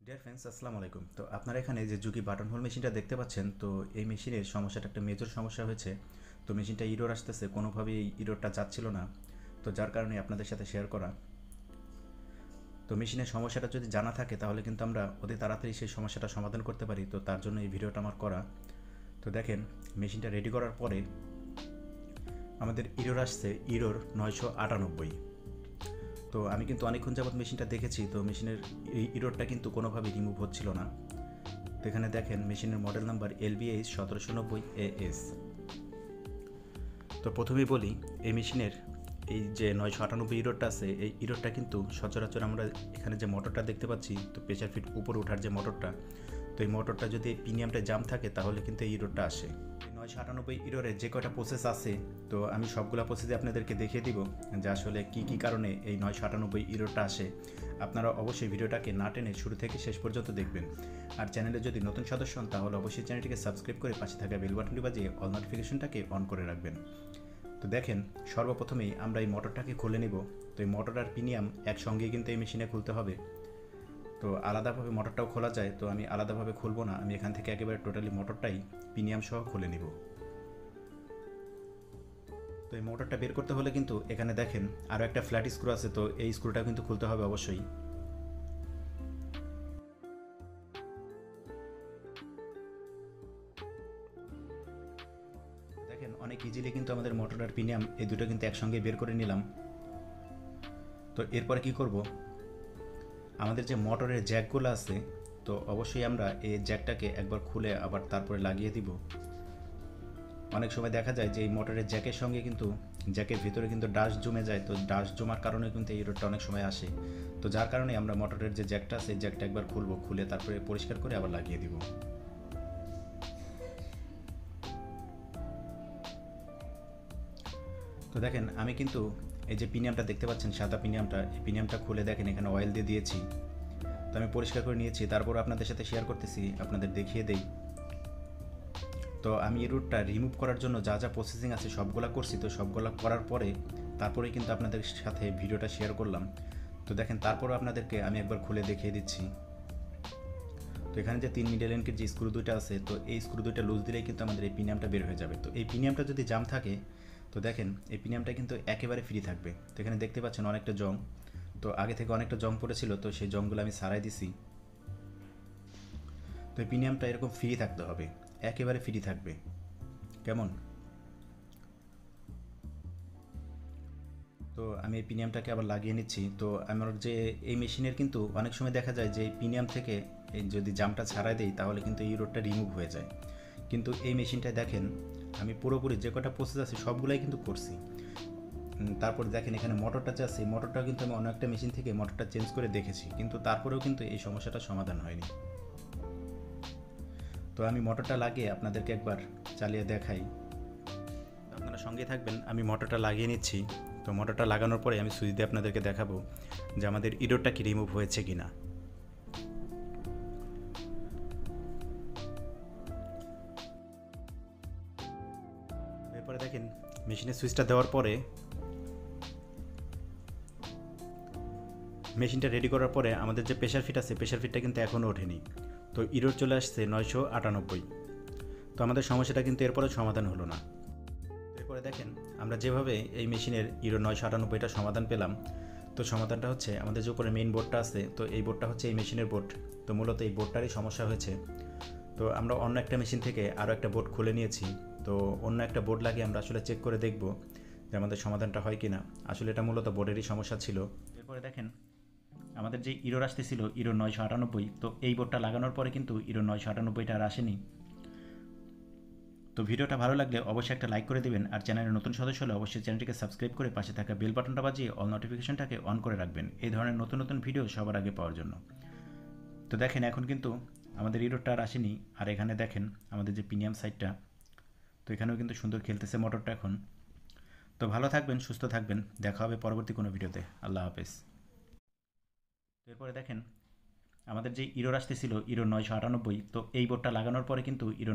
Dear friends, আসসালামু আলাইকুম। তো আপনারা এখানে যে জুকি বাটন হোল মেশিনটা দেখতে পাচ্ছেন, তো এই মেশিনের সমস্যাটা একটা মেজর সমস্যা হয়েছে। তো মেশিনটা ইরোর আসতেছে, কোনোভাবেই এই ইরোরটা যাচ্ছিল না। তো যার কারণে আপনাদের সাথে শেয়ার করা। তো মেশিনের সমস্যাটা যদি জানা থাকে তাহলে কিন্তু আমরা অতি তাড়াতাড়ি সেই সমস্যাটা সমাধান করতে পারি। তো তার জন্য এই ভিডিওটা আমার করা। তো দেখেন, মেশিনটা রেডি করার পরে আমাদের ইরোর আসছে ইরোর 998। তো আমি কিন্তু অনেকক্ষণ যাবত মেশিনটা দেখেছি, তো মেশিনের এই ইরোরটা কিন্তু কোনোভাবেই রিমুভ হচ্ছিল না। তো এখানে দেখেন মেশিনের মডেল নাম্বার LBH-1790AS। তো প্রথমেই বলি, এই মেশিনের এই যে 998 ইরোরটা আছে, এই ইরোরটা কিন্তু সচরাচর আমরা এখানে যে মোটরটা দেখতে পাচ্ছি, তো প্রেশার ফিট উপরে ওঠার যে মোটরটা, তো এই মোটরটা যদি প্রিমিয়ামটা জাম থাকে তাহলে কিন্তু এই ইরোরটা আসে। 998 ইরোরে যে কয়টা প্রসেস আছে, তো আমি সবগুলা প্রসেসে আপনাদেরকে দেখিয়ে দিব যে আসলে কী কী কারণে এই 998 ইরোরটা আসে। আপনারা অবশ্যই ভিডিওটাকে না টেনে শুরু থেকে শেষ পর্যন্ত দেখবেন। আর চ্যানেলে যদি নতুন সদস্য হন তাহলে অবশ্যই চ্যানেলটিকে সাবস্ক্রাইব করে পাশে থাকা বেল বাটনটি বাজিয়ে অল নোটিফিকেশনটাকে অন করে রাখবেন। তো দেখেন, সর্বপ্রথমেই আমরা এই মোটরটাকে খুলে নিব। তো এই মোটর আর প্রিমিয়াম একসঙ্গেই কিন্তু এই মেশিনে খুলতে হবে। তো আলাদাভাবে মোটরটাও খোলা যায়, তো আমি আলাদাভাবে খুলবো না, আমি এখান থেকে একেবারে টোটালি মোটরটাই প্রিমিয়াম সহ খুলে নিব। তো এই মোটরটা বের করতে হলে কিন্তু এখানে দেখেন আরও একটা ফ্ল্যাট স্ক্রু আছে, তো এই স্ক্রুটা কিন্তু খুলতে হবে অবশ্যই। দেখেন, অনেক ইজিলি কিন্তু আমাদের মোটর আর প্রিমিয়াম এই দুটো কিন্তু একসঙ্গে বের করে নিলাম। তো এরপরে কি করব, আমাদের যে মোটরের জ্যাকগুলো আছে, তো অবশ্যই আমরা এই জ্যাকটাকে একবার খুলে আবার তারপরে লাগিয়ে দিব। অনেক সময় দেখা যায় যে এই মোটরের জ্যাকের সঙ্গে কিন্তু জ্যাকের ভিতরে কিন্তু ডাস্ট জমে যায়, তো ডাস্ট জমার কারণে কিন্তু এই রোডটা অনেক সময় আসে। তো যার কারণে আমরা মোটরের যে জ্যাকটা আছে, এই জ্যাকটা একবার খুলবো, খুলে তারপরে পরিষ্কার করে আবার লাগিয়ে দিব। তো দেখেন, আমি কিন্তু এই যে প্রিমিয়ামটা দেখতে পাচ্ছেন, সাদা প্রিমিয়ামটা, এই প্রিমিয়ামটা খুলে দেখেন এখানে অয়েল দিয়ে দিয়েছি। তো আমি পরিষ্কার করে নিয়েছি, তারপর আপনাদের সাথে শেয়ার করতেছি, আপনাদের দেখিয়ে দেই। তো আমি এই রুটটা রিমুভ করার জন্য যা যা প্রসেসিং আছে সবগুলা করছি, তো সবগুলা করার পরে তারপরেই কিন্তু আপনাদের সাথে ভিডিওটা শেয়ার করলাম। তো দেখেন, তারপরও আপনাদেরকে আমি একবার খুলে দেখিয়ে দিচ্ছি। তো এখানে যে 3 মিডল এন্ডের যে স্ক্রু দুইটা আছে, তো এই স্ক্রু দুইটা লুজ দিলেই কিন্তু আমাদের এই প্রিমিয়ামটা বের হয়ে যাবে। তো এই প্রিমিয়ামটা যদি জাম থাকে, তো দেখেন এই প্রিমিয়ামটা কিন্তু একেবারে ফ্রি থাকবে। তো এখানে দেখতে পাচ্ছেন অনেকটা জং, তো আগে থেকে অনেকটা জং পড়েছিল, তো সেই জংগুলো আমি সারাই দিছি। তো এই প্রিমিয়ামটা এরকম ফ্রি থাকতে হবে, একেবারে ফ্রি থাকবে। কেমন? তো আমি এই প্রিমিয়ামটাকে আবার লাগিয়ে নিচ্ছি। তো আমার যে এই মেশিনের কিন্তু অনেক সময় দেখা যায় যে এই প্রিমিয়াম থেকে এই যদি জামটা ছাড়াই দেই তাহলে কিন্তু এই রোডটা রিমুভ হয়ে যায়। কিন্তু এই মেশিনটায় দেখেন আমি পুরোপুরি যে কটা প্রসেস আছে সবগুলাই কিন্তু করছি। তারপরে দেখেন এখানে মোটরটা যে আছে, মোটরটাও কিন্তু আমি অন্য একটা মেশিন থেকে মোটরটা চেঞ্জ করে দেখেছি, কিন্তু তারপরেও কিন্তু এই সমস্যাটা সমাধান হয়নি। তো আমি মোটরটা লাগিয়ে আপনাদেরকে একবার চালিয়ে দেখাই, আপনারা সঙ্গে থাকবেন। আমি মোটরটা লাগিয়ে নিচ্ছি। তো মোটরটা লাগানোর পরে আমি সুইচ দিয়ে আপনাদেরকে দেখাবো যে আমাদের ইরোরটা কি রিমুভ হয়েছে কি না। এরপরে দেখেন মেশিনের সুইচটা দেওয়ার পরে মেশিনটা রেডি করার পরে আমাদের যে প্রেশার ফিট আছে, প্রেশার ফিটটা কিন্তু এখনও ওঠেনি। তো ইরোর চলে আসছে 998। তো আমাদের সমস্যাটা কিন্তু এরপরে সমাধান হলো না। এরপরে দেখেন আমরা যেভাবে এই মেশিনের ইরো 998টা সমাধান পেলাম, তো সমাধানটা হচ্ছে আমাদের যে উপরে মেইন বোর্ডটা আছে, তো এই বোর্ডটা হচ্ছে এই মেশিনের বোর্ড। তো মূলত এই বোর্ডটারই সমস্যা হয়েছে। তো আমরা অন্য একটা মেশিন থেকে আরও একটা বোর্ড খুলে নিয়েছি। তো অন্য একটা বোর্ড লাগিয়ে আমরা আসলে চেক করে দেখব যে আমাদের সমাধানটা হয় কি না। আসলে এটা মূলত বোর্ডেরই সমস্যা ছিল। এরপরে দেখেন আমাদের যে ইরোর আসতেছিল ইরো 998, তো এই বোর্ডটা লাগানোর পরে কিন্তু ইরো 998টা আর আসেনি। তো ভিডিওটা ভালো লাগলে অবশ্যই একটা লাইক করে দেবেন, আর চ্যানেলের নতুন সদস্য হলে অবশ্যই চ্যানেলটিকে সাবস্ক্রাইব করে পাশে থাকা বেল বাটনটা বাজিয়ে অল নোটিফিকেশনটাকে অন করে রাখবেন এই ধরনের নতুন নতুন ভিডিও সবার আগে পাওয়ার জন্য। তো দেখেন এখন কিন্তু আমাদের ইরোরটা আর আসেনি। আর এখানে দেখেন আমাদের যে প্রিমিয়াম সাইডটা, তো এখানেও কিন্তু সুন্দর খেলতেছে মোটরটা এখন। তো ভালো থাকবেন, সুস্থ থাকবেন, দেখা হবে পরবর্তী কোনো ভিডিওতে। আল্লাহ হাফেজ। এরপরে দেখেন আমাদের যে ইরোর আসতেছিল ইরো 998, তো এই বোর্ডটা লাগানোর পরে কিন্তু ইরো